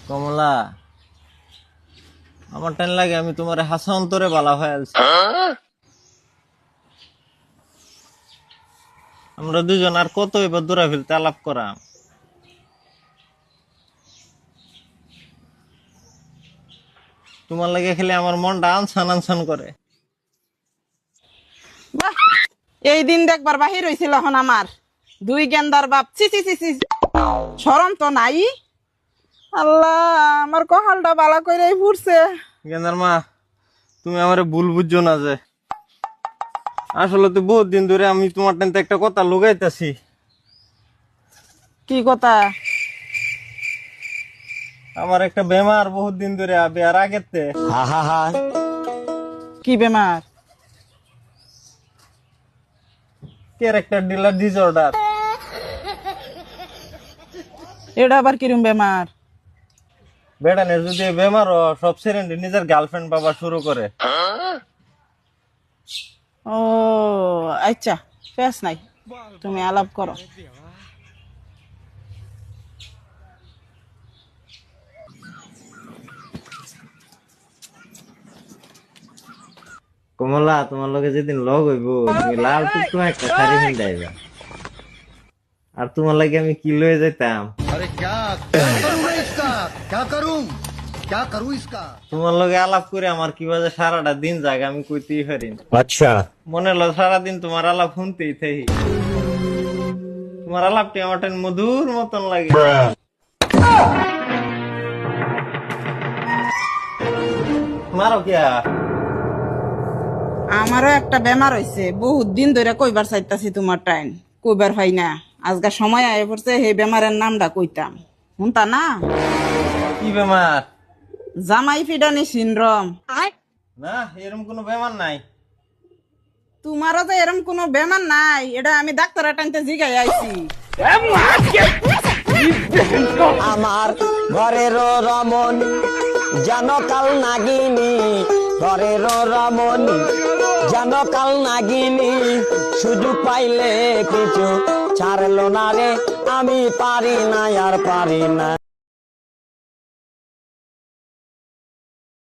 কমলা, আমার টাইম লাগে আমি তোমার হাসা অন্তরে বালা হয়ে আলছি। আমরা দুজন আর কত এবার দূরা ফেলতে আলাপ করাম। তোমার লাগে খেলে আমার মনটা আনসান আনসান করে। বাহ, এই দিন দেখবার বাহির হয়েছিল এখন আমার দুই গেন্দার বাপ। চি চি চি চি, শরম তো নাই। আল্লাহ, আমার কপালটা বালা করে ফুটছে। গেন্দার মা, তুমি আমারে ভুল বুঝছো না যে আসলে তো বহুত দিন ধরে আমি তোমার টাইমতে একটা কথা লুকাইতেছি। কি কথা? আমার একটা বেমার বহুত দিন ধরে বিয়ার আগেতে। কি বেমার? Character dealer disorder. এটা আবার কিরম বেমার? বেড়ানের যদি বেমার সব সেরেন্ডি নিজের গার্লফ্রেন্ড বাবা শুরু করে। ও আচ্ছা, ফেস নাই, তুমি আলাপ করো। কমলা, তোমার লগে যেদিন লগ হইব তুমি লাল টুকটুক একটা শাড়ি পিন্ধাইবা। আর তোমার লাগে আমি কি লয়ে যাইতাম। अरे क्या करूं मैं इसका क्या करूं इसका তোমার লগে আলাপ করে আমার কি বাজে সারাটা দিন জাগে আমি কইতেই পারি না। अच्छा মনে হলো সারাদিন তোমার আলাপ শুনতেই থাকি। তোমার আলাপটি আমার টাইম মধুর মতন লাগে। মারো কিয়া? আমারও একটা বেমার হয়েছে, বহুত দিন ধরে কইবার চাইতাছি তোমার টাইম, কইবার হয় না। আজকে সময় আয় পড়ছে, সেই বেমারের নামটা কইতাম, শুনতা না? কি বেমার? জামাই ফিডানি সিনড্রোম। না, এরকম কোনো বেমার নাই। তোমারও যে এরকম কোনো বেমার নাই, এটা আমি ডাক্তারের টাইমতে জিগাই আইছি। আমার ঘরের রমণী যেন কাল নাগিনী, ঘরের রমণী যেন কাল নাগিনী, সুযোগ পাইলে কিছু ছাড়লো না রে, আমি পারি না আর পারি না।